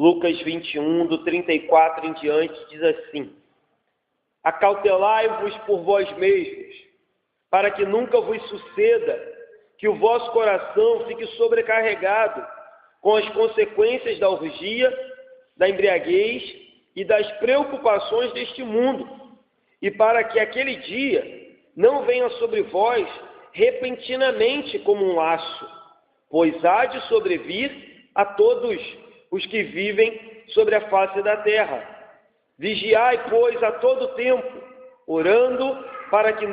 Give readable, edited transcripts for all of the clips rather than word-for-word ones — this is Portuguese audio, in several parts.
Lucas 21, do 34 em diante, diz assim: acautelai-vos por vós mesmos, para que nunca vos suceda que o vosso coração fique sobrecarregado com as consequências da orgia, da embriaguez e das preocupações deste mundo, e para que aquele dia não venha sobre vós repentinamente como um laço, pois há de sobrevir a todos os que vivem sobre a face da terra. Vigiai, pois, a todo tempo, orando para que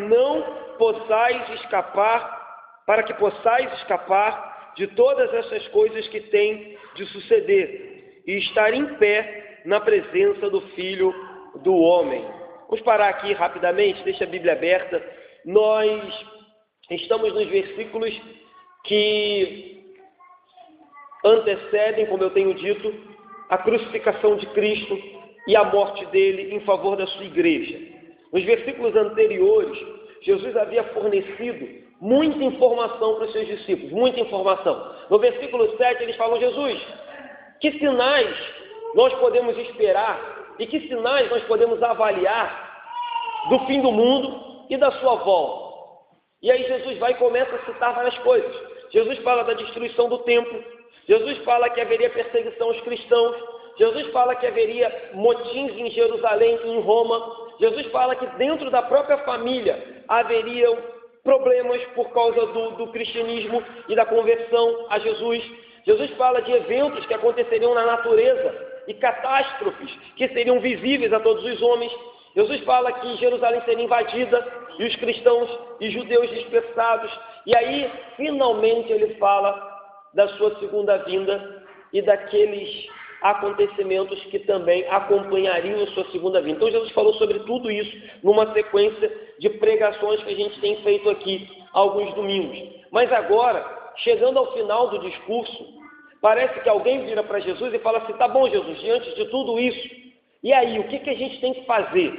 possais escapar de todas essas coisas que têm de suceder e estar em pé na presença do Filho do Homem. Vamos parar aqui rapidamente, deixa a Bíblia aberta. Nós estamos nos versículos que antecedem, como eu tenho dito, a crucificação de Cristo e a morte dele em favor da sua igreja. Nos versículos anteriores, Jesus havia fornecido muita informação para os seus discípulos, muita informação. No versículo 7, eles falam: Jesus, que sinais nós podemos esperar e que sinais nós podemos avaliar do fim do mundo e da sua volta? E aí Jesus vai e começa a citar várias coisas. Jesus fala da destruição do templo, Jesus fala que haveria perseguição aos cristãos, Jesus fala que haveria motins em Jerusalém e em Roma, Jesus fala que dentro da própria família haveriam problemas por causa do cristianismo e da conversão a Jesus. Jesus fala de eventos que aconteceriam na natureza e catástrofes que seriam visíveis a todos os homens. Jesus fala que Jerusalém seria invadida e os cristãos e judeus dispersados. E aí, finalmente, ele fala da sua segunda vinda e daqueles acontecimentos que também acompanhariam a sua segunda vinda. Então, Jesus falou sobre tudo isso numa sequência de pregações que a gente tem feito aqui alguns domingos. Mas agora, chegando ao final do discurso, parece que alguém vira para Jesus e fala assim: tá bom, Jesus, diante de tudo isso, e aí, o que a gente tem que fazer?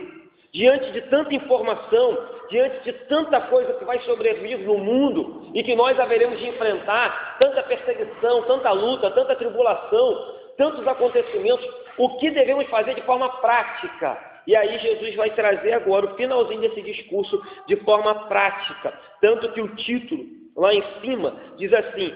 Diante de tanta informação, diante de tanta coisa que vai sobrevir no mundo e que nós haveremos de enfrentar, tanta perseguição, tanta luta, tanta tribulação, tantos acontecimentos, o que devemos fazer de forma prática? E aí Jesus vai trazer agora o finalzinho desse discurso de forma prática, tanto que o título lá em cima diz assim: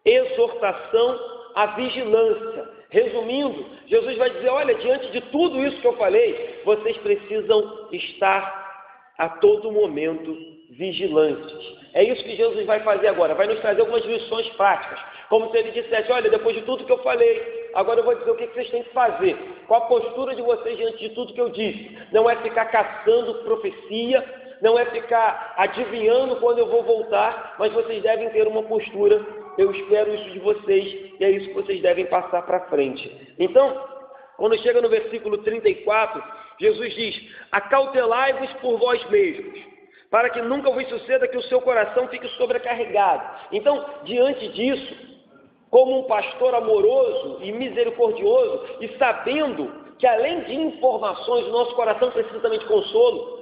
exortação à vigilância. Resumindo, Jesus vai dizer: olha, diante de tudo isso que eu falei, vocês precisam estar a todo momento vigilantes. É isso que Jesus vai fazer agora, vai nos trazer algumas lições práticas, como se ele dissesse: olha, depois de tudo que eu falei, agora eu vou dizer o que vocês têm que fazer, qual a postura de vocês diante de tudo que eu disse. Não é ficar caçando profecia, não é ficar adivinhando quando eu vou voltar, mas vocês devem ter uma postura: eu espero isso de vocês, e é isso que vocês devem passar para frente. Então, quando chega no versículo 34, Jesus diz: acautelai-vos por vós mesmos, para que nunca vos suceda que o seu coração fique sobrecarregado. Então, diante disso, como um pastor amoroso e misericordioso, e sabendo que além de informações, o nosso coração precisa também de consolo,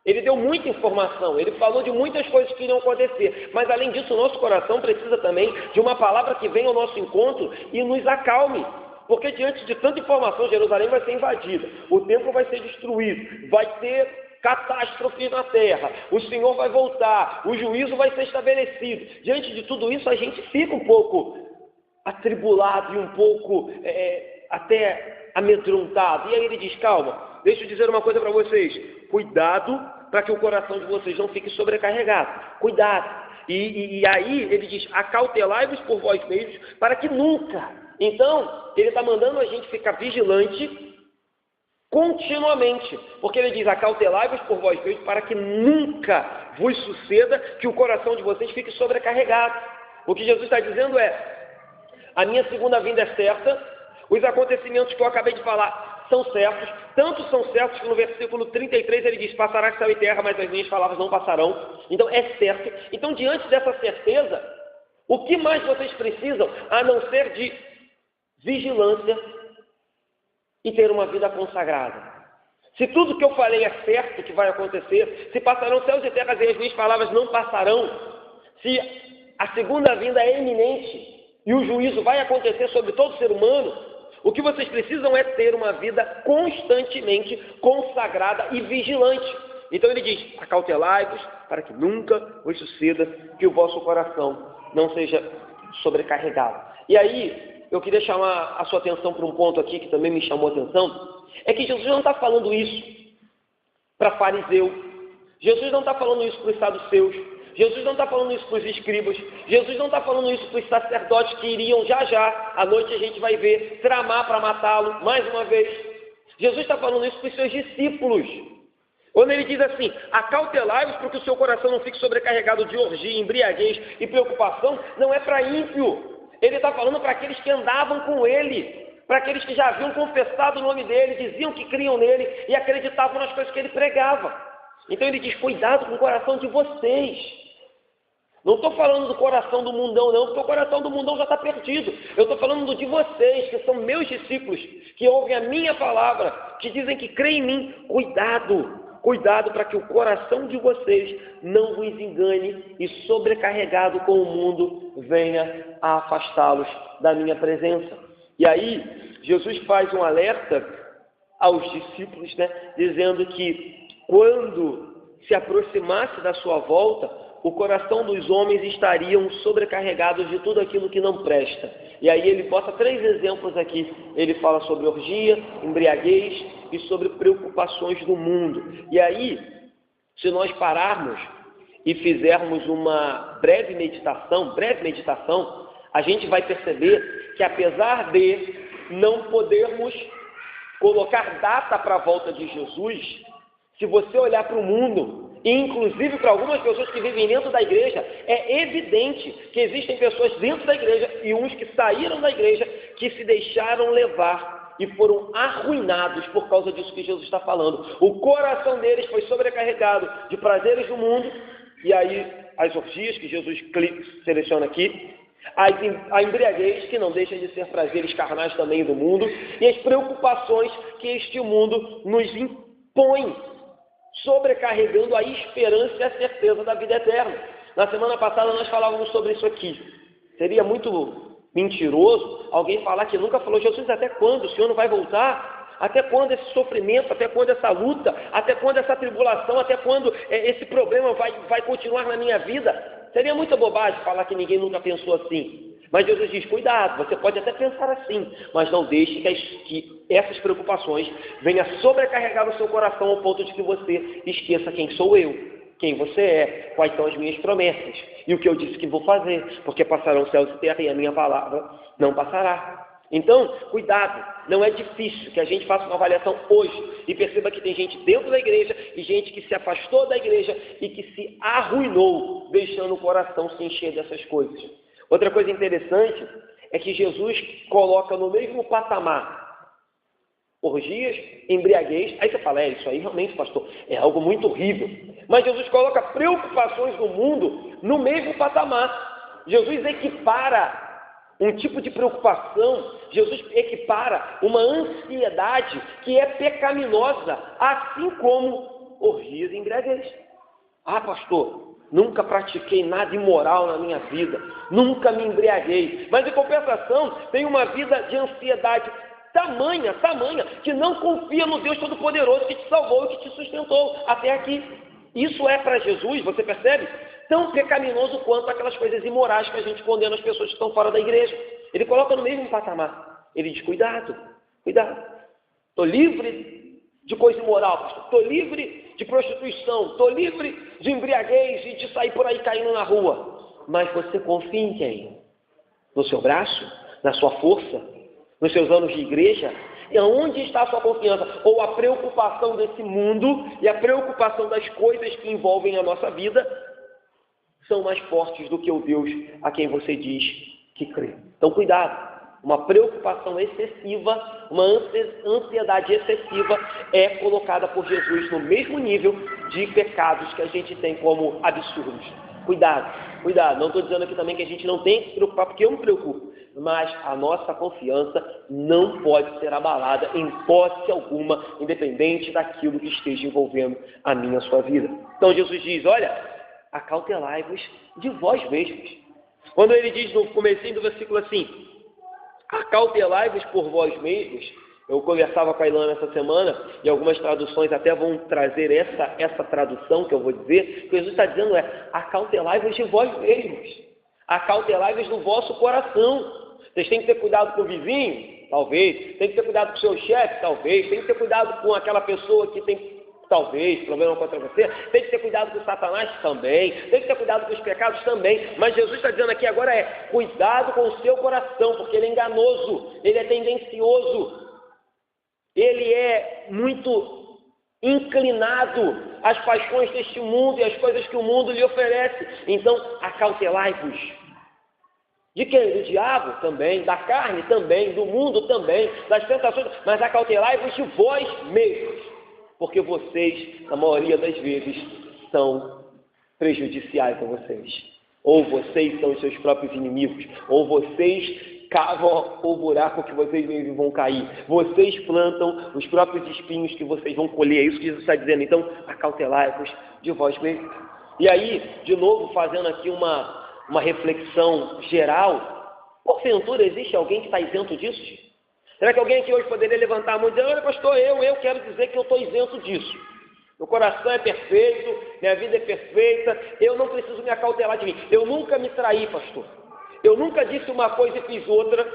ele deu muita informação, ele falou de muitas coisas que iriam acontecer, mas além disso, o nosso coração precisa também de uma palavra que venha ao nosso encontro e nos acalme, porque diante de tanta informação, Jerusalém vai ser invadida, o templo vai ser destruído, vai ter catástrofe na terra, o Senhor vai voltar, o juízo vai ser estabelecido. Diante de tudo isso, a gente fica um pouco atribulado e um pouco até amedrontado. E aí ele diz: calma, deixa eu dizer uma coisa para vocês, cuidado para que o coração de vocês não fique sobrecarregado, cuidado. E aí ele diz: acautelai-vos por vós mesmos, para que nunca. Então, ele está mandando a gente ficar vigilante continuamente, porque ele diz: acautelai-vos por vós mesmos, para que nunca vos suceda que o coração de vocês fique sobrecarregado. O que Jesus está dizendo é: a minha segunda vinda é certa, os acontecimentos que eu acabei de falar são certos, tanto são certos que no versículo 33 ele diz: passará céu e terra, mas as minhas palavras não passarão. Então é certo. Então, diante dessa certeza, o que mais vocês precisam, a não ser de vigilância e ter uma vida consagrada? Se tudo que eu falei é certo que vai acontecer, se passarão céus e terras e as minhas palavras não passarão, se a segunda vinda é iminente e o juízo vai acontecer sobre todo ser humano, O que vocês precisam é ter uma vida constantemente consagrada e vigilante. Então ele diz, acautelai-vos para que nunca vos suceda que o vosso coração não seja sobrecarregado. E aí, eu queria chamar a sua atenção para um ponto aqui que também me chamou a atenção, é que Jesus não está falando isso para fariseu, Jesus não está falando isso para os saduceus, Jesus não está falando isso para os escribas, Jesus não está falando isso para os sacerdotes que iriam já, à noite a gente vai ver, tramar para matá-lo mais uma vez. Jesus está falando isso para os seus discípulos. Quando ele diz assim, acautelai-vos para que o seu coração não fique sobrecarregado de orgia, embriaguez e preocupação, não é para ímpio. Ele está falando para aqueles que andavam com ele, para aqueles que já haviam confessado o nome dele, diziam que criam nele e acreditavam nas coisas que ele pregava. Então ele diz, cuidado com o coração de vocês. Não estou falando do coração do mundão não, porque o coração do mundão já está perdido. Eu estou falando de vocês, que são meus discípulos, que ouvem a minha palavra, que dizem que creem em mim. Cuidado para que o coração de vocês não vos engane e sobrecarregado com o mundo venha a afastá-los da minha presença. E aí, Jesus faz um alerta aos discípulos, dizendo que quando se aproximasse da sua volta, o coração dos homens estariam sobrecarregados de tudo aquilo que não presta. E aí ele bota 3 exemplos aqui. Ele fala sobre orgia, embriaguez e sobre preocupações do mundo. E aí, se nós pararmos e fizermos uma breve meditação, a gente vai perceber que apesar de não podermos colocar data para a volta de Jesus, se você olhar para o mundo, e inclusive para algumas pessoas que vivem dentro da igreja, é evidente que existem pessoas dentro da igreja e uns que saíram da igreja que se deixaram levar e foram arruinados por causa disso que Jesus está falando. O coração deles foi sobrecarregado de prazeres do mundo, e aí as orgias que Jesus seleciona aqui, a embriaguez, que não deixa de ser prazeres carnais também do mundo, e as preocupações que este mundo nos impõe, sobrecarregando a esperança e a certeza da vida eterna. Na semana passada nós falávamos sobre isso aqui. Seria muito mentiroso alguém falar que nunca falou, Jesus, até quando? O Senhor não vai voltar? Até quando esse sofrimento? Até quando essa luta? Até quando essa tribulação? Até quando esse problema vai continuar na minha vida? Seria muita bobagem falar que ninguém nunca pensou assim. Mas Jesus diz, cuidado, você pode até pensar assim, mas não deixe que essas preocupações venham sobrecarregar o seu coração ao ponto de que você esqueça quem sou eu, quem você é, quais são as minhas promessas e o que eu disse que vou fazer, porque passarão céus e terra e a minha palavra não passará. Então, cuidado, não é difícil que a gente faça uma avaliação hoje e perceba que tem gente dentro da igreja e gente que se afastou da igreja e que se arruinou, deixando o coração se encher dessas coisas. Outra coisa interessante é que Jesus coloca no mesmo patamar orgias, embriaguez. Aí você fala, isso aí realmente, pastor, é algo muito horrível. Mas Jesus coloca preocupações do mundo no mesmo patamar. Jesus equipara um tipo de preocupação, Jesus equipara uma ansiedade que é pecaminosa, assim como orgias e embriaguez. Ah, pastor, nunca pratiquei nada imoral na minha vida, nunca me embriaguei, mas em compensação tenho uma vida de ansiedade tamanha, que não confia no Deus Todo-Poderoso que te salvou e que te sustentou até aqui. Isso é para Jesus, você percebe? Tão pecaminoso quanto aquelas coisas imorais que a gente condena as pessoas que estão fora da igreja. Ele coloca no mesmo patamar. Ele diz, cuidado. Estou livre de coisa imoral, pastor. Estou livre de prostituição. Estou livre de embriaguez e de sair por aí caindo na rua. Mas você confia em quem? No seu braço? Na sua força? Nos seus anos de igreja? E aonde está a sua confiança? Ou a preocupação desse mundo e a preocupação das coisas que envolvem a nossa vida são mais fortes do que o Deus a quem você diz que crê. Então, cuidado. Uma preocupação excessiva, uma ansiedade excessiva é colocada por Jesus no mesmo nível de pecados que a gente tem como absurdos. Cuidado. Não estou dizendo aqui também que a gente não tem que se preocupar, porque eu me preocupo. Mas a nossa confiança não pode ser abalada em hipótese alguma, independente daquilo que esteja envolvendo a minha e a sua vida. Então Jesus diz, olha, acautelai-vos de vós mesmos. Quando ele diz no comecinho do versículo assim, Acautelai-vos por vós mesmos. Eu conversava com a Ilana essa semana, e algumas traduções até vão trazer essa tradução que eu vou dizer. O que Jesus está dizendo é: acautelai-vos de vós mesmos. Acautelai-vos no vosso coração. Vocês têm que ter cuidado com o vizinho? Talvez. Tem que ter cuidado com o seu chefe? Talvez. Tem que ter cuidado com aquela pessoa que tem, talvez, problema contra você. Tem que ter cuidado com Satanás? Também. Tem que ter cuidado com os pecados? Também. Mas Jesus está dizendo aqui agora cuidado com o seu coração, porque ele é enganoso, ele é tendencioso, ele é muito inclinado às paixões deste mundo e às coisas que o mundo lhe oferece. Então, acautelai-vos. De quem? Do diabo? Também. Da carne? Também. Do mundo? Também. Das tentações? Mas acautelai-vos de vós mesmos. Porque vocês, na maioria das vezes, são prejudiciais a vocês. Ou vocês são os seus próprios inimigos. Ou vocês cavam o buraco que vocês mesmos vão cair. Vocês plantam os próprios espinhos que vocês vão colher. É isso que Jesus está dizendo. Então, acautelai-vos de vós mesmos. E aí, de novo, fazendo aqui uma reflexão geral, porventura existe alguém que está isento disso? Será que alguém aqui hoje poderia levantar a mão e dizer: olha, pastor, eu quero dizer que eu estou isento disso. Meu coração é perfeito, minha vida é perfeita, eu não preciso me acautelar de mim. Eu nunca me traí, pastor. Eu nunca disse uma coisa e fiz outra.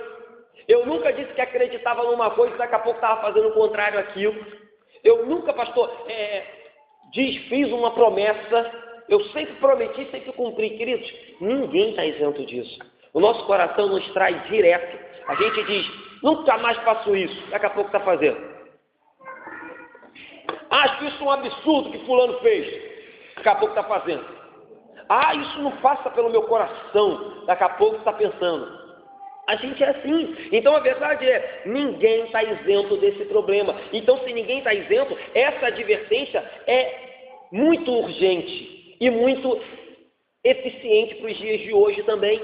Eu nunca disse que acreditava numa coisa e daqui a pouco estava fazendo o contrário àquilo. Eu nunca, pastor, fiz uma promessa. Eu sempre prometi, sempre cumpri. Queridos, ninguém está isento disso. O nosso coração nos trai direto. A gente diz: nunca mais faço isso. Daqui a pouco está fazendo. Acho isso um absurdo que fulano fez. Daqui a pouco está fazendo. Isso não passa pelo meu coração. Daqui a pouco está pensando. A gente é assim. Então a verdade é: ninguém está isento desse problema. Então, se ninguém está isento, essa advertência é muito urgente e muito eficiente para os dias de hoje também.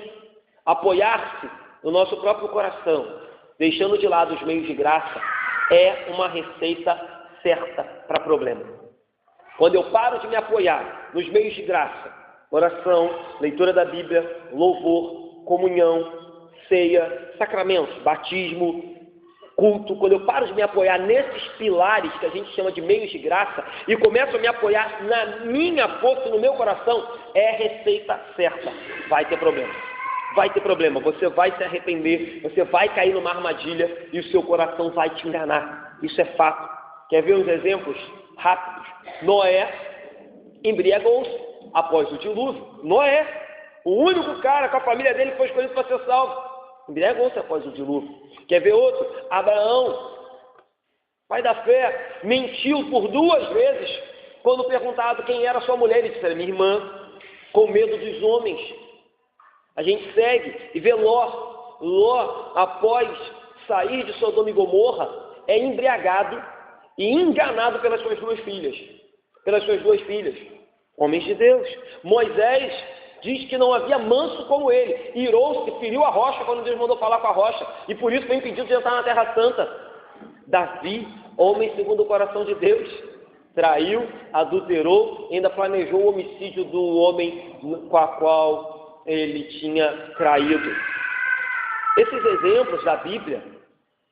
Apoiar-se no nosso próprio coração, deixando de lado os meios de graça, é uma receita certa para problema. Quando eu paro de me apoiar nos meios de graça, oração, leitura da Bíblia, louvor, comunhão, ceia, sacramentos, batismo, culto, quando eu paro de me apoiar nesses pilares que a gente chama de meios de graça e começo a me apoiar na minha força, no meu coração, é receita certa. Vai ter problema. Vai ter problema. Você vai se arrepender, você vai cair numa armadilha e o seu coração vai te enganar. Isso é fato. Quer ver uns exemplos rápidos? Noé embriagou-se após o dilúvio. Noé, o único cara com a família dele que foi escolhido para ser salvo, embriagou-se após o dilúvio. Quer ver outro? Abraão, pai da fé, mentiu por 2 vezes quando perguntado quem era sua mulher. Ele disse: era minha irmã, com medo dos homens. A gente segue e vê Ló. Ló, após sair de Sodoma e Gomorra, é embriagado e enganado pelas suas 2 filhas. Pelas suas 2 filhas. Homens de Deus. Moisés diz que não havia manso como ele. Irou-se, feriu a rocha quando Deus mandou falar com a rocha. E por isso foi impedido de entrar na Terra Santa. Davi, homem segundo o coração de Deus, traiu, adulterou, ainda planejou o homicídio do homem com a qual ele tinha traído. Esses exemplos da Bíblia,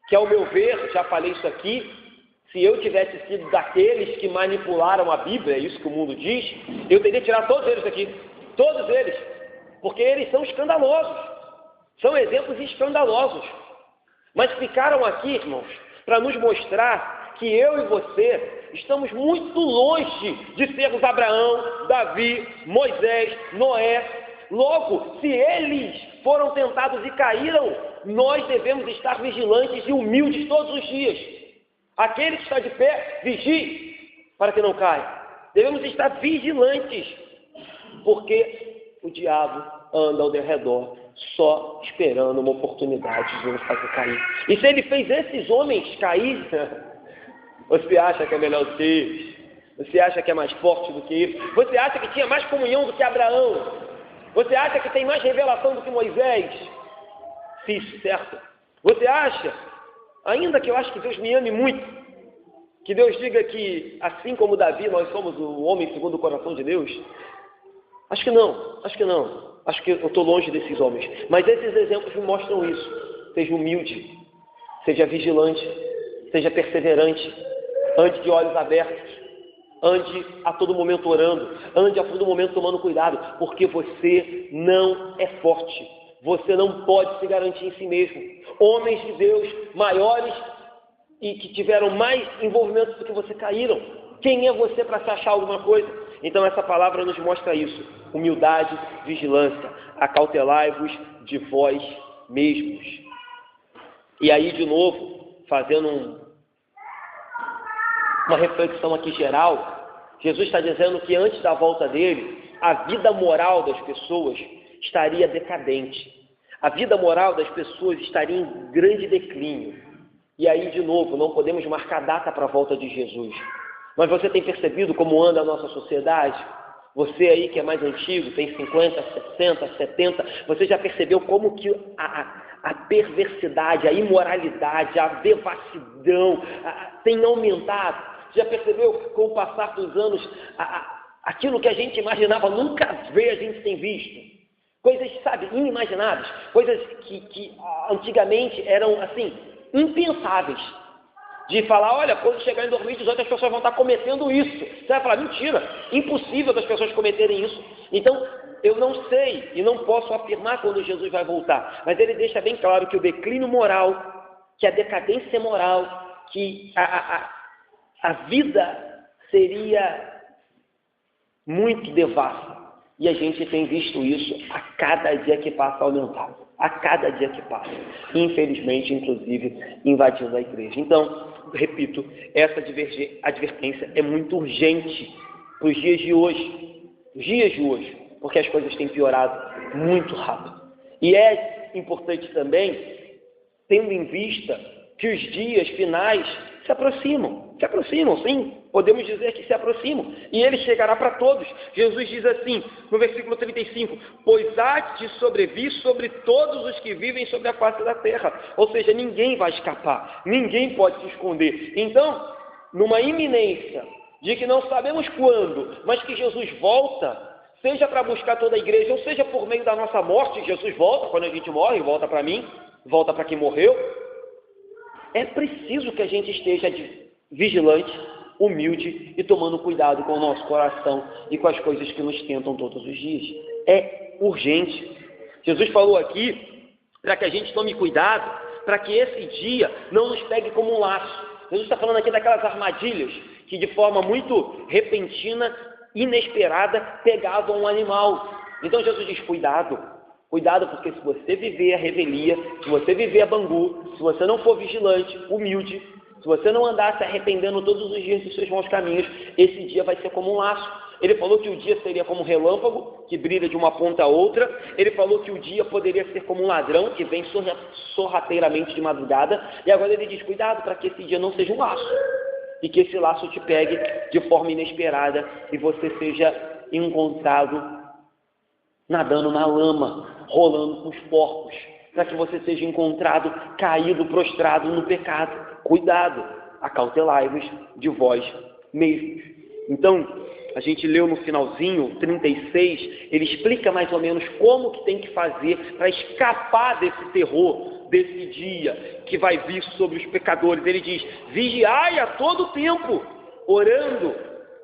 que ao meu ver, já falei isso aqui, se eu tivesse sido daqueles que manipularam a Bíblia, é isso que o mundo diz, eu teria tirado todos eles aqui. Todos eles. Porque eles são escandalosos. São exemplos escandalosos. Mas ficaram aqui, irmãos, para nos mostrar que eu e você estamos muito longe de sermos Abraão, Davi, Moisés, Noé. Logo, se eles foram tentados e caíram, nós devemos estar vigilantes e humildes todos os dias. Aquele que está de pé, vigie para que não caia. Devemos estar vigilantes, porque o diabo anda ao redor só esperando uma oportunidade de nos fazer cair. E se ele fez esses homens cair, você acha que é melhor do que eles? Você acha que é mais forte do que eles? Você acha que tinha mais comunhão do que Abraão? Você acha que tem mais revelação do que Moisés? Sim, certo. Você acha, ainda que eu acho que Deus me ame muito, que Deus diga que, assim como Davi, nós somos o homem segundo o coração de Deus? Acho que não. Acho que eu estou longe desses homens. Mas esses exemplos me mostram isso. seja humilde, seja vigilante, seja perseverante, ande de olhos abertos, ande a todo momento orando, ande a todo momento tomando cuidado, porque você não é forte, você não pode se garantir em si mesmo. Homens de Deus maiores e que tiveram mais envolvimento do que você caíram. Quem é você para se achar alguma coisa? Então essa palavra nos mostra isso: humildade, vigilância, acautelai-vos de vós mesmos. E aí, de novo, fazendo uma reflexão aqui geral, Jesus está dizendo que antes da volta dele, a vida moral das pessoas estaria decadente. A vida moral das pessoas estaria em grande declínio. E aí, de novo, não podemos marcar data para a volta de Jesus. Mas você tem percebido como anda a nossa sociedade? Você aí que é mais antigo, tem 50, 60, 70, você já percebeu como que a perversidade, a imoralidade, a devassidão tem aumentado? Já percebeu, com o passar dos anos, aquilo que a gente imaginava nunca ver, a gente tem visto? Coisas, sabe, inimagináveis, coisas que antigamente eram, assim, impensáveis. De falar, olha, quando chegar em 2018 as pessoas vão estar cometendo isso. Você vai falar, mentira, impossível das pessoas cometerem isso. Então, eu não sei e não posso afirmar quando Jesus vai voltar, mas ele deixa bem claro que o declínio moral, que a decadência moral, que a vida seria muito devassa. E a gente tem visto isso a cada dia que passa aumentar. A cada dia que passa. Infelizmente, inclusive, invadindo a igreja. Então, repito, essa advertência é muito urgente para os dias de hoje. Os dias de hoje. Porque as coisas têm piorado muito rápido. E é importante também, tendo em vista que os dias finais se aproximam, sim, podemos dizer que se aproximam, e ele chegará para todos. Jesus diz assim, no versículo 35, pois há de sobrevir sobre todos os que vivem sobre a face da terra, ou seja, ninguém vai escapar, ninguém pode se esconder. Então, numa iminência de que não sabemos quando, mas que Jesus volta, seja para buscar toda a igreja, ou seja por meio da nossa morte, Jesus volta, quando a gente morre, volta para mim, volta para quem morreu. É preciso que a gente esteja vigilante, humilde e tomando cuidado com o nosso coração e com as coisas que nos tentam todos os dias. É urgente. Jesus falou aqui para que a gente tome cuidado, para que esse dia não nos pegue como um laço. Jesus está falando aqui daquelas armadilhas que de forma muito repentina, inesperada, pegavam um animal. Então Jesus diz, cuidado. Cuidado, porque se você viver a revelia, se você viver a bangu, se você não for vigilante, humilde, se você não andar se arrependendo todos os dias dos seus maus caminhos, esse dia vai ser como um laço. Ele falou que o dia seria como um relâmpago, que brilha de uma ponta a outra. Ele falou que o dia poderia ser como um ladrão, que vem sorrateiramente de madrugada. E agora ele diz, cuidado para que esse dia não seja um laço. E que esse laço te pegue de forma inesperada e você seja encontrado nadando na lama, rolando com os porcos, para que você seja encontrado caído, prostrado no pecado. Cuidado, acautelai-vos de vós mesmos. Então, a gente leu no finalzinho, 36, ele explica mais ou menos como que tem que fazer para escapar desse terror, desse dia que vai vir sobre os pecadores. Ele diz, vigiai a todo tempo, orando,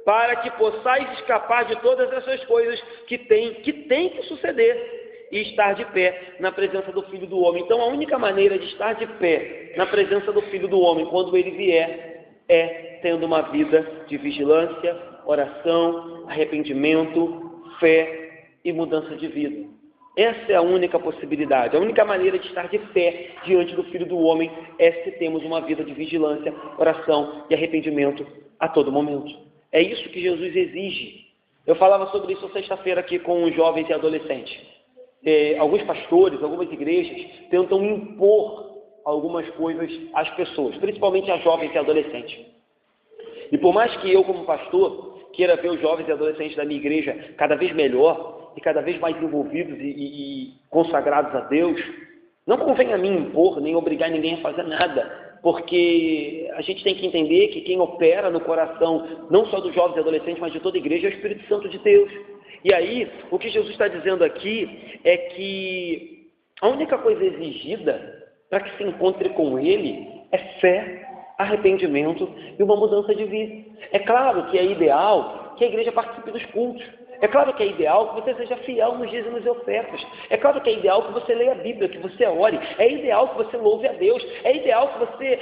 para que possais escapar de todas essas coisas que tem que suceder e estar de pé na presença do Filho do Homem. Então, a única maneira de estar de pé na presença do Filho do Homem, quando ele vier, é tendo uma vida de vigilância, oração, arrependimento, fé e mudança de vida. Essa é a única possibilidade. A única maneira de estar de pé diante do Filho do Homem é se temos uma vida de vigilância, oração e arrependimento a todo momento. É isso que Jesus exige. Eu falava sobre isso sexta-feira aqui com os jovens e adolescentes. Alguns pastores, algumas igrejas tentam impor algumas coisas às pessoas, principalmente às jovens e adolescentes. E por mais que eu, como pastor, queira ver os jovens e adolescentes da minha igreja cada vez melhor e cada vez mais envolvidos e consagrados a Deus, não convém a mim impor, nem obrigar ninguém a fazer nada. Porque a gente tem que entender que quem opera no coração, não só dos jovens e adolescentes, mas de toda a igreja, é o Espírito Santo de Deus. E aí, o que Jesus está dizendo aqui é que a única coisa exigida para que se encontre com Ele é fé, arrependimento e uma mudança de vida. É claro que é ideal que a igreja participe dos cultos. É claro que é ideal que você seja fiel nos dízimos e ofertas. É claro que é ideal que você leia a Bíblia, que você ore. É ideal que você louve a Deus. É ideal que você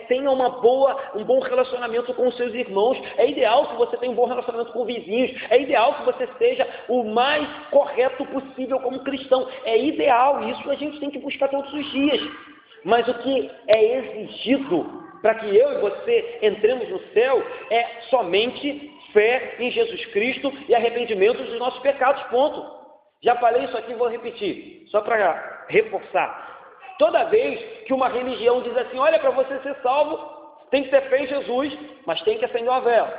tenha um bom relacionamento com os seus irmãos. É ideal que você tenha um bom relacionamento com vizinhos. É ideal que você seja o mais correto possível como cristão. É ideal. Isso a gente tem que buscar todos os dias. Mas o que é exigido para que eu e você entremos no céu é somente fé em Jesus Cristo e arrependimento dos nossos pecados, ponto. Já falei isso aqui, vou repetir, só para reforçar. Toda vez que uma religião diz assim, olha, para você ser salvo, tem que ter fé em Jesus, mas tem que acender uma vela.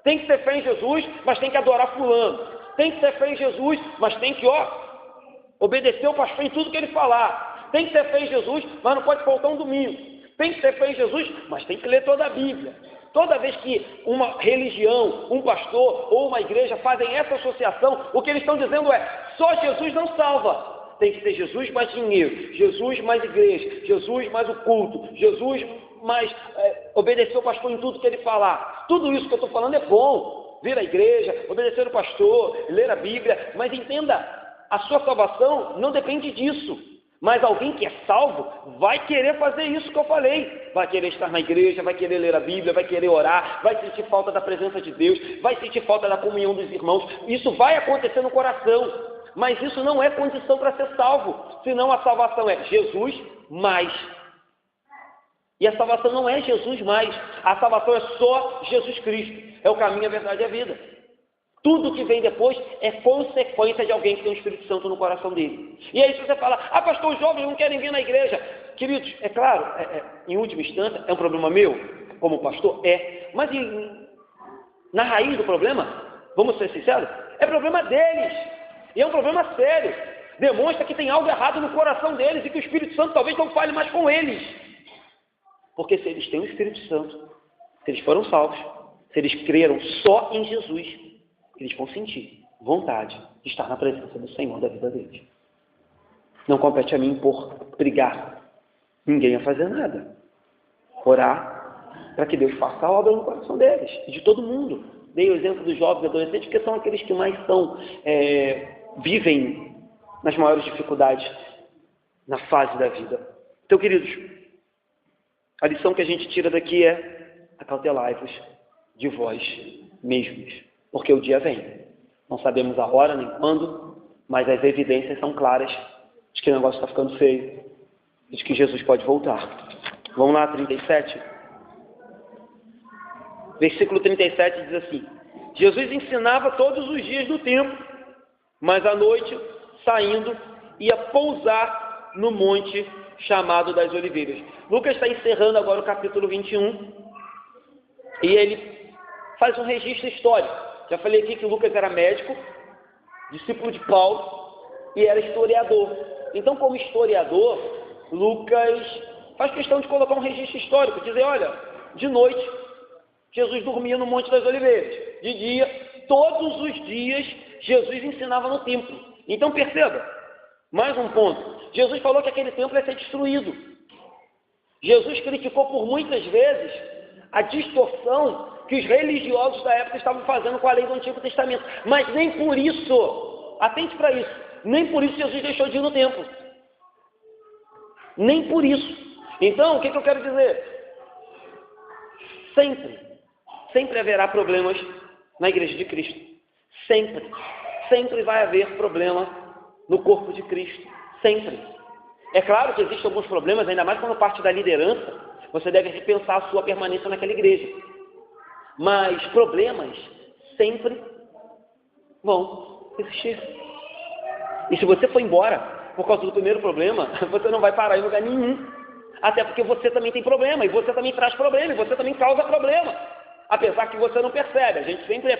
Tem que ter fé em Jesus, mas tem que adorar fulano. Tem que ter fé em Jesus, mas tem que, obedecer o pastor em tudo que ele falar. Tem que ter fé em Jesus, mas não pode faltar um domingo. Tem que ter fé em Jesus, mas tem que ler toda a Bíblia. Toda vez que uma religião, um pastor ou uma igreja fazem essa associação, o que eles estão dizendo é, só Jesus não salva. Tem que ter Jesus mais dinheiro, Jesus mais igreja, Jesus mais o culto, Jesus mais obedecer o pastor em tudo que ele falar. Tudo isso que eu estou falando é bom. Vir à igreja, obedecer o pastor, ler a Bíblia, mas entenda, a sua salvação não depende disso. Mas alguém que é salvo vai querer fazer isso que eu falei. Vai querer estar na igreja, vai querer ler a Bíblia, vai querer orar, vai sentir falta da presença de Deus, vai sentir falta da comunhão dos irmãos. Isso vai acontecer no coração. Mas isso não é condição para ser salvo. Senão a salvação é Jesus mais. E a salvação não é Jesus mais. A salvação é só Jesus Cristo. É o caminho, a verdade e a vida. Tudo que vem depois é consequência de alguém que tem o Espírito Santo no coração dele. E aí se você fala, pastor, os jovens não querem vir na igreja. Queridos, é claro, em última instância, é um problema meu, como pastor, mas na raiz do problema, vamos ser sinceros, é problema deles. E é um problema sério. Demonstra que tem algo errado no coração deles e que o Espírito Santo talvez não fale mais com eles. Porque se eles têm o Espírito Santo, se eles foram salvos, se eles creram só em Jesus, eles vão sentir vontade de estar na presença do Senhor da vida deles. Não compete a mim por brigar ninguém a fazer nada. Orar para que Deus faça a obra no coração deles e de todo mundo. Dei o exemplo dos jovens e adolescentes, que são aqueles que mais vivem nas maiores dificuldades na fase da vida. Então, queridos, a lição que a gente tira daqui é acautelai-vos de vós mesmos. Porque o dia vem. Não sabemos a hora nem quando, mas as evidências são claras de que o negócio está ficando feio, de que Jesus pode voltar. Vamos lá, 37. Versículo 37 diz assim: Jesus ensinava todos os dias no templo, mas à noite, saindo, ia pousar no monte chamado das Oliveiras. Lucas está encerrando agora o capítulo 21 e ele faz um registro histórico. Já falei aqui que Lucas era médico, discípulo de Paulo, e era historiador. Então, como historiador, Lucas faz questão de colocar um registro histórico, dizer, olha, de noite, Jesus dormia no Monte das Oliveiras. De dia, todos os dias, Jesus ensinava no templo. Então, perceba, mais um ponto. Jesus falou que aquele templo ia ser destruído. Jesus criticou por muitas vezes a distorção que os religiosos da época estavam fazendo com a lei do Antigo Testamento. Mas nem por isso, atente para isso, nem por isso Jesus deixou de ir no templo. Nem por isso. Então, o que eu quero dizer? Sempre haverá problemas na igreja de Cristo. Sempre vai haver problema no corpo de Cristo. Sempre. É claro que existem alguns problemas, ainda mais quando parte da liderança, você deve repensar a sua permanência naquela igreja. Mas problemas sempre vão existir. E se você for embora por causa do primeiro problema, você não vai parar em lugar nenhum. Até porque você também tem problema, e você também traz problema, e você também causa problema. Apesar que você não percebe, a gente sempre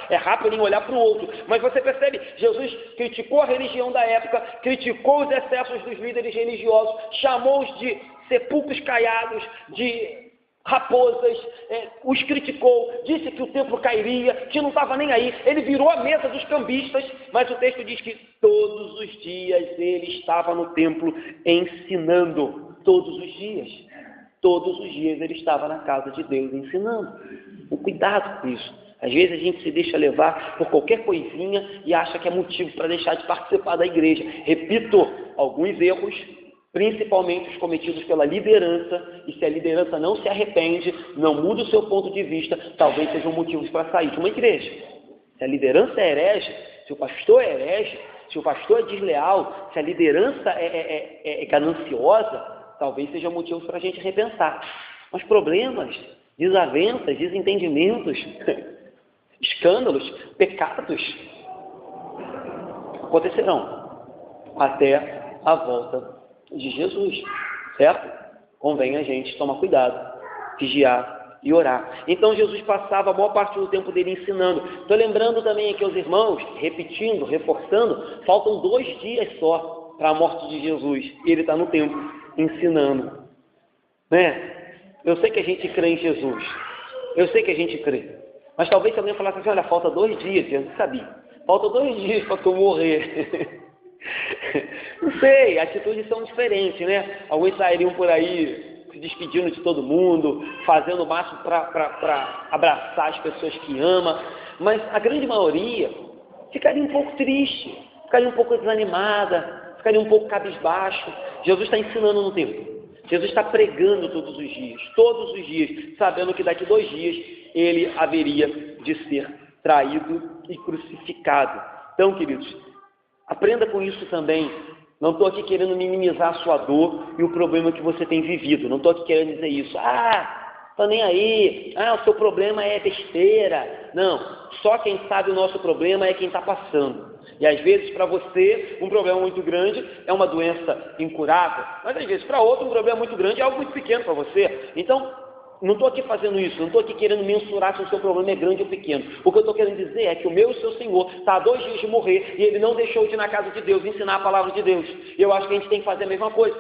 é rápido em olhar para o outro. Mas você percebe, Jesus criticou a religião da época, criticou os excessos dos líderes religiosos, chamou-os de sepulcros caiados, de raposas, os criticou, disse que o templo cairia, que não estava nem aí. Ele virou a mesa dos cambistas, mas o texto diz que todos os dias ele estava no templo ensinando. todos os dias. Todos os dias ele estava na casa de Deus ensinando. O cuidado com isso. Às vezes a gente se deixa levar por qualquer coisinha e acha que é motivo para deixar de participar da igreja. Repito, alguns erros, principalmente os cometidos pela liderança, e se a liderança não se arrepende, não muda o seu ponto de vista, talvez sejam motivos para sair de uma igreja. Se a liderança é herege, se o pastor é herege, se o pastor é desleal, se a liderança é gananciosa, talvez seja motivo para a gente repensar. Mas problemas, desavenças, desentendimentos, escândalos, pecados acontecerão até a volta de Jesus, certo? Convém a gente tomar cuidado, vigiar e orar. Então Jesus passava a maior parte do tempo dele ensinando. Estou lembrando também aqui aos irmãos, repetindo, reforçando, faltam 2 dias só para a morte de Jesus. E ele está no templo ensinando, né? Eu sei que a gente crê em Jesus, eu sei que a gente crê, mas talvez se alguém falasse assim, olha, falta 2 dias, eu não sabia, falta 2 dias para tu morrer. Não sei, atitudes são diferentes, né? Alguns sairiam por aí se despedindo de todo mundo, fazendo o máximo para abraçar as pessoas que ama, mas a grande maioria ficaria um pouco triste, ficaria um pouco desanimada, ficaria um pouco cabisbaixo. Jesus está ensinando no templo. Jesus está pregando todos os dias, sabendo que daqui 2 dias ele haveria de ser traído e crucificado. Então, queridos, aprenda com isso também. Não estou aqui querendo minimizar a sua dor e o problema que você tem vivido. Não estou aqui querendo dizer isso. Estou nem aí. O seu problema é besteira. Não, só quem sabe o nosso problema é quem está passando. E às vezes para você um problema muito grande é uma doença incurável, mas às vezes para outro um problema muito grande é algo muito pequeno para você. Então, não estou aqui fazendo isso, não estou aqui querendo mensurar se o seu problema é grande ou pequeno. O que eu estou querendo dizer é que o meu e o seu Senhor está há 2 dias de morrer e ele não deixou de ir na casa de Deus ensinar a palavra de Deus. E eu acho que a gente tem que fazer a mesma coisa.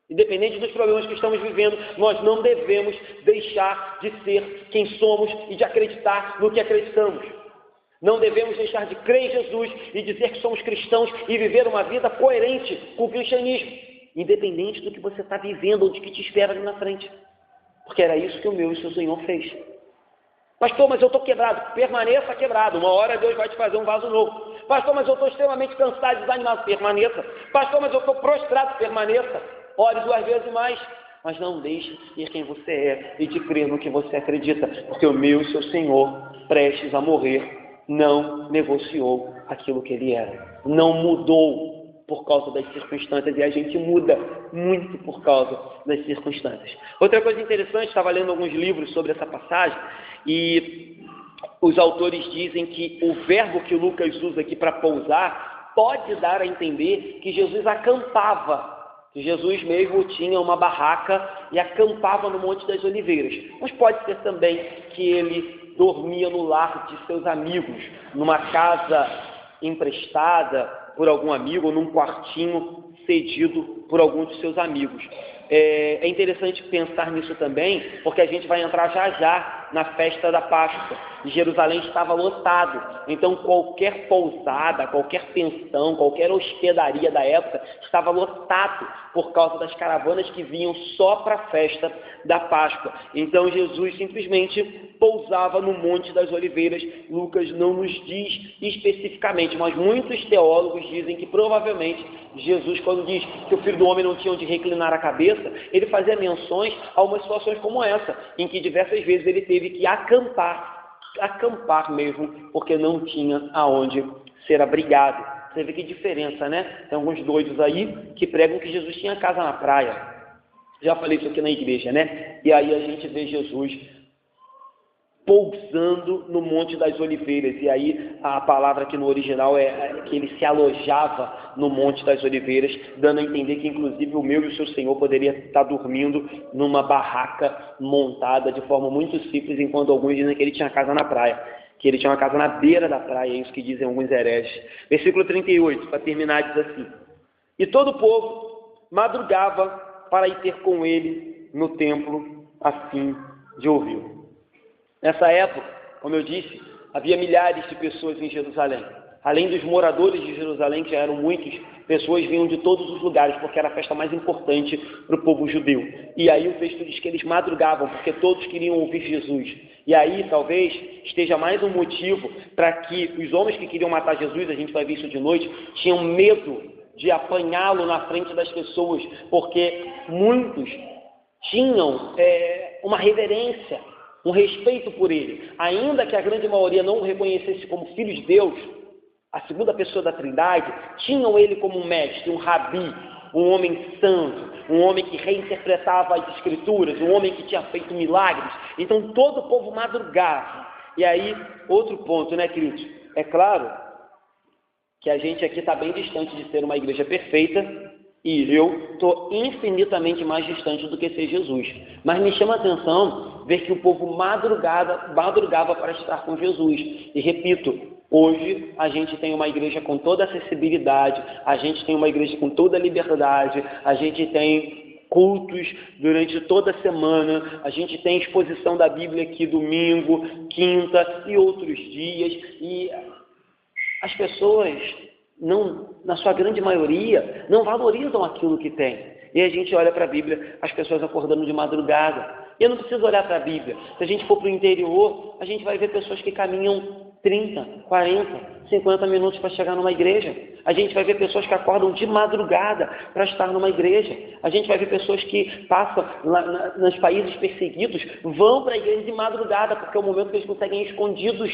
Independente dos problemas que estamos vivendo, nós não devemos deixar de ser quem somos e de acreditar no que acreditamos. Não devemos deixar de crer em Jesus e dizer que somos cristãos e viver uma vida coerente com o cristianismo, independente do que você está vivendo ou de que te espera ali na frente. Porque era isso que o meu e o seu Senhor fez. Pastor, mas eu estou quebrado. Permaneça quebrado. Uma hora Deus vai te fazer um vaso novo. Pastor, mas eu estou extremamente cansado e desanimado. Permaneça. Pastor, mas eu estou prostrado. Permaneça. Ore 2 vezes mais. Mas não deixe de ser quem você é e de crer no que você acredita. Porque o meu e o seu Senhor, prestes a morrer, não negociou aquilo que ele era. Não mudou por causa das circunstâncias, e a gente muda muito por causa das circunstâncias. Outra coisa interessante, estava lendo alguns livros sobre essa passagem, e os autores dizem que o verbo que Lucas usa aqui para pousar pode dar a entender que Jesus acampava, que Jesus mesmo tinha uma barraca e acampava no Monte das Oliveiras. Mas pode ser também que ele dormia no lar de seus amigos, numa casa emprestada por algum amigo ou num quartinho cedido por algum de seus amigos. É interessante pensar nisso também, porque a gente vai entrar já já na festa da Páscoa. E Jerusalém estava lotado, então qualquer pousada, qualquer pensão, qualquer hospedaria da época estava lotado por causa das caravanas que vinham só para a festa da Páscoa. Então Jesus simplesmente pousava no Monte das Oliveiras. Lucas não nos diz especificamente, mas muitos teólogos dizem que provavelmente Jesus, quando diz que o Filho do Homem não tinha onde reclinar a cabeça, ele fazia menções a umas situações como essa, em que diversas vezes ele teve que acampar mesmo, porque não tinha aonde ser abrigado. Você vê que diferença, né? Tem alguns doidos aí que pregam que Jesus tinha casa na praia. Já falei isso aqui na igreja, né? E aí a gente vê Jesus pousando no Monte das Oliveiras, e aí a palavra aqui no original é que ele se alojava no Monte das Oliveiras, dando a entender que inclusive o meu e o seu Senhor poderia estar dormindo numa barraca montada de forma muito simples, enquanto alguns dizem que ele tinha casa na praia, que ele tinha uma casa na beira da praia, é isso que dizem alguns hereges. Versículo 38, para terminar, diz assim: e todo o povo madrugava para ir ter com ele no templo, a fim de ouvi-lo. Nessa época, como eu disse, havia milhares de pessoas em Jerusalém. Além dos moradores de Jerusalém, que já eram muitos, pessoas vinham de todos os lugares, porque era a festa mais importante para o povo judeu. E aí o texto diz que eles madrugavam, porque todos queriam ouvir Jesus. E aí talvez esteja mais um motivo para que os homens que queriam matar Jesus, a gente vai ver isso de noite, tinham medo de apanhá-lo na frente das pessoas, porque muitos tinham uma reverência, um respeito por ele. Ainda que a grande maioria não o reconhecesse como filho de Deus, a segunda pessoa da Trindade, tinham ele como um mestre, um rabi, um homem santo, um homem que reinterpretava as Escrituras, um homem que tinha feito milagres. Então todo o povo madrugava. E aí, outro ponto, né, queridos? É claro que a gente aqui está bem distante de ser uma igreja perfeita, e eu estou infinitamente mais distante do que ser Jesus. Mas me chama a atenção ver que o povo madrugava para estar com Jesus. E repito, hoje a gente tem uma igreja com toda a acessibilidade, a gente tem uma igreja com toda a liberdade, a gente tem cultos durante toda a semana, a gente tem exposição da Bíblia aqui domingo, quinta e outros dias, e as pessoas, não, na sua grande maioria, não valorizam aquilo que tem. E a gente olha para a Bíblia, as pessoas acordando de madrugada. E eu não preciso olhar para a Bíblia. Se a gente for para o interior, a gente vai ver pessoas que caminham 30, 40, 50 minutos para chegar numa igreja. A gente vai ver pessoas que acordam de madrugada para estar numa igreja. A gente vai ver pessoas que passam nos países perseguidos, vão para a igreja de madrugada, porque é o momento que eles conseguem ir escondidos.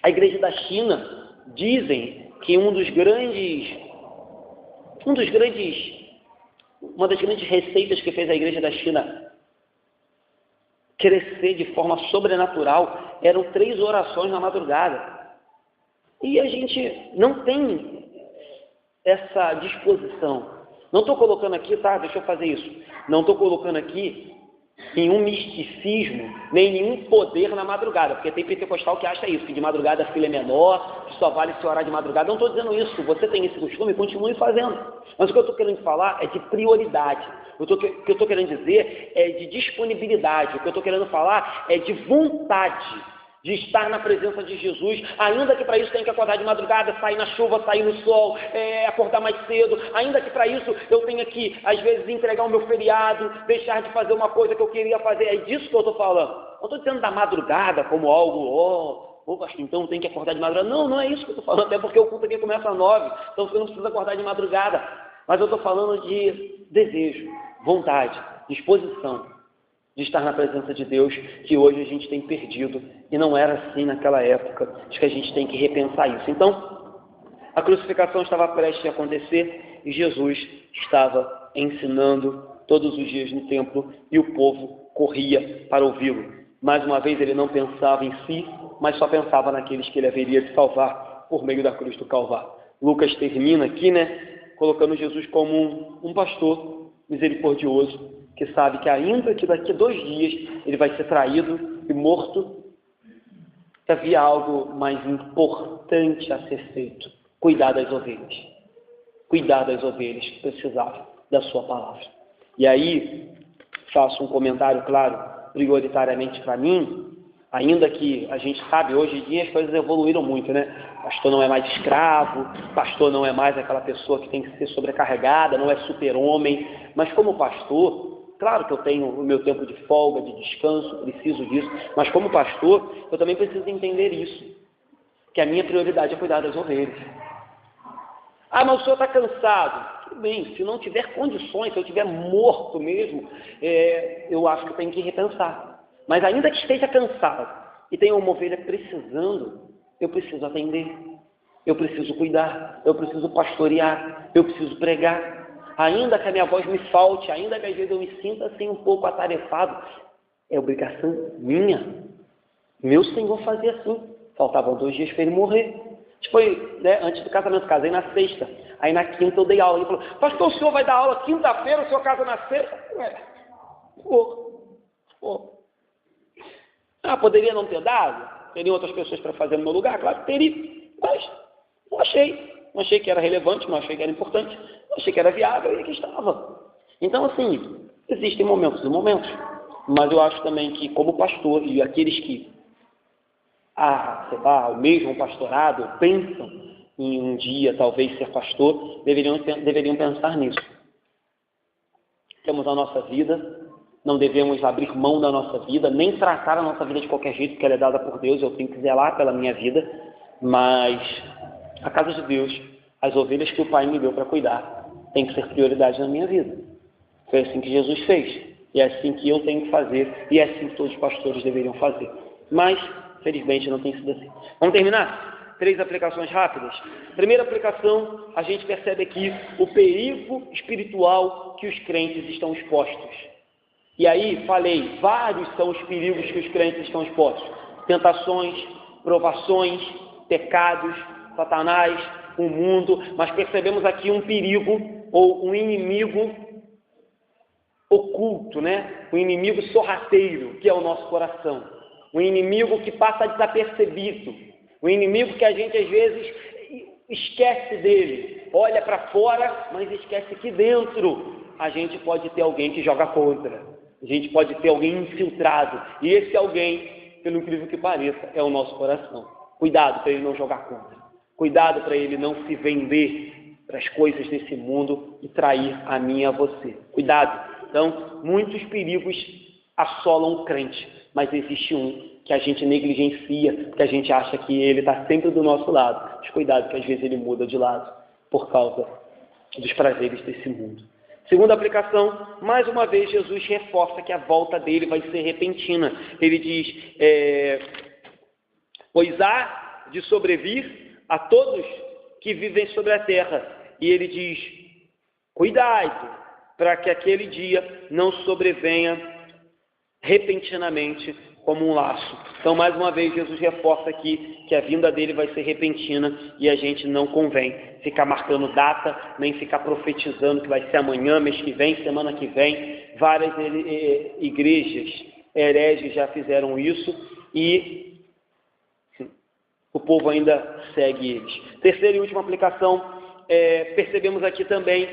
A igreja da China, dizem que uma das grandes receitas que fez a igreja da China crescer de forma sobrenatural eram 3 orações na madrugada. E a gente não tem essa disposição. Não estou colocando aqui, tá? Deixa eu fazer isso. Não estou colocando aqui nenhum misticismo, nem nenhum poder na madrugada, porque tem pentecostal que acha isso, que de madrugada a fila é menor, que só vale se orar de madrugada. Não estou dizendo isso. Você tem esse costume, continue fazendo. Mas o que eu estou querendo falar é de prioridade. O que eu estou querendo dizer é de disponibilidade. O que eu estou querendo falar é de vontade de estar na presença de Jesus, ainda que para isso tenha que acordar de madrugada, sair na chuva, sair no sol, acordar mais cedo, ainda que para isso eu tenha que, às vezes, entregar o meu feriado, deixar de fazer uma coisa que eu queria fazer. É disso que eu estou falando. Não estou dizendo da madrugada como algo, pastor, então tem que acordar de madrugada. Não, não é isso que eu estou falando, até porque o culto aqui começa às 9, então você não precisa acordar de madrugada. Mas eu estou falando de desejo, vontade, disposição de estar na presença de Deus, que hoje a gente tem perdido, e não era assim naquela época. Acho que a gente tem que repensar isso. Então, a crucificação estava prestes a acontecer, e Jesus estava ensinando todos os dias no templo, e o povo corria para ouvi-lo. Mais uma vez, ele não pensava em si, mas só pensava naqueles que ele haveria de salvar por meio da cruz do Calvário. Lucas termina aqui, colocando Jesus como um pastor misericordioso, que sabe que ainda que daqui a 2 dias ele vai ser traído e morto, havia algo mais importante a ser feito: cuidar das ovelhas. Cuidar das ovelhas que precisavam da sua palavra. E aí, faço um comentário, claro, prioritariamente para mim, ainda que a gente sabe, hoje em dia as coisas evoluíram muito, Pastor não é mais escravo, pastor não é mais aquela pessoa que tem que ser sobrecarregada, não é super-homem, mas como pastor, claro que eu tenho o meu tempo de folga, de descanso, preciso disso, mas como pastor, eu também preciso entender isso, que a minha prioridade é cuidar das ovelhas. Ah, mas o senhor está cansado. Tudo bem, se não tiver condições, se eu estiver morto mesmo, eu acho que eu tenho que repensar. Mas ainda que esteja cansado e tenha uma ovelha precisando, eu preciso atender, eu preciso cuidar, eu preciso pastorear, eu preciso pregar. Ainda que a minha voz me falte, ainda que às vezes eu me sinta assim um pouco atarefado, é obrigação minha. Meu Senhor fazia assim. Faltavam 2 dias para ele morrer. Foi, antes do casamento, casei na sexta. Aí na quinta eu dei aula. Ele falou: pastor, o senhor vai dar aula quinta-feira, o senhor casa na sexta? Poderia não ter dado? Teriam outras pessoas para fazer no meu lugar? Claro que teria. Mas não achei. Não achei que era relevante, não achei que era importante, não achei que era viável, e aqui estava. Então, assim, existem momentos e momentos. Mas eu acho também que, como pastor, e aqueles que sei lá, o mesmo pastorado, pensam em um dia talvez ser pastor, deveriam pensar nisso. Temos a nossa vida, não devemos abrir mão da nossa vida, nem tratar a nossa vida de qualquer jeito, porque ela é dada por Deus, eu tenho que zelar pela minha vida, mas a casa de Deus, as ovelhas que o Pai me deu para cuidar, tem que ser prioridade na minha vida. Foi assim que Jesus fez, e é assim que eu tenho que fazer, e é assim que todos os pastores deveriam fazer. Mas, felizmente, não tem sido assim. Vamos terminar? 3 aplicações rápidas. Primeira aplicação, a gente percebe aqui o perigo espiritual que os crentes estão expostos. E aí, falei, vários são os perigos que os crentes estão expostos. Tentações, provações, pecados, Satanás, o mundo, mas percebemos aqui um perigo ou um inimigo oculto, né? Um inimigo sorrateiro, que é o nosso coração. Um inimigo que passa desapercebido. Um inimigo que a gente às vezes esquece dele. Olha para fora, mas esquece que dentro a gente pode ter alguém que joga contra. A gente pode ter alguém infiltrado. E esse alguém, pelo incrível que pareça, é o nosso coração. Cuidado para ele não jogar contra. Cuidado para ele não se vender para as coisas desse mundo e trair a mim e a você. Cuidado. Então, muitos perigos assolam o crente, mas existe um que a gente negligencia, que a gente acha que ele está sempre do nosso lado. Mas cuidado, que às vezes ele muda de lado por causa dos prazeres desse mundo. Segunda aplicação, mais uma vez Jesus reforça que a volta dele vai ser repentina. Ele diz, pois há de sobrevir a todos que vivem sobre a terra. E ele diz, cuidado, para que aquele dia não sobrevenha repentinamente como um laço. Então, mais uma vez, Jesus reforça aqui que a vinda dele vai ser repentina e a gente não convém ficar marcando data, nem ficar profetizando que vai ser amanhã, mês que vem, semana que vem. Várias igrejas hereges já fizeram isso e o povo ainda segue eles. Terceira e última aplicação, percebemos aqui também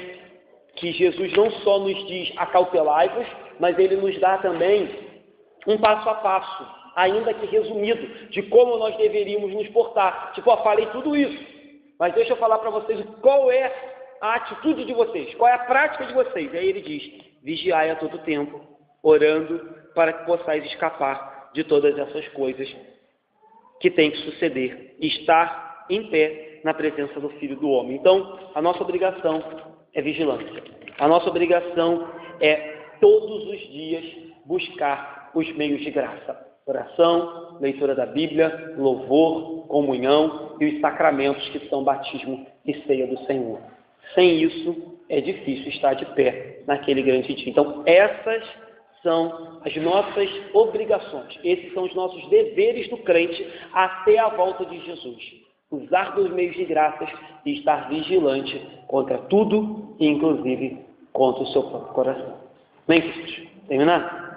que Jesus não só nos diz acautelai-vos, mas ele nos dá também um passo a passo, ainda que resumido, de como nós deveríamos nos portar. Tipo, falei tudo isso, mas deixa eu falar para vocês qual é a atitude de vocês, qual é a prática de vocês. Aí ele diz, vigiai a todo tempo, orando para que possais escapar de todas essas coisas que tem que suceder, e estar em pé na presença do Filho do Homem. Então, a nossa obrigação é vigilância. A nossa obrigação é todos os dias buscar os meios de graça. Oração, leitura da Bíblia, louvor, comunhão e os sacramentos que são batismo e ceia do Senhor. Sem isso, é difícil estar de pé naquele grande dia. Então, essas são as nossas obrigações. Esses são os nossos deveres do crente até a volta de Jesus. Usar dos meios de graças e estar vigilante contra tudo, inclusive contra o seu próprio coração. Bem, terminar?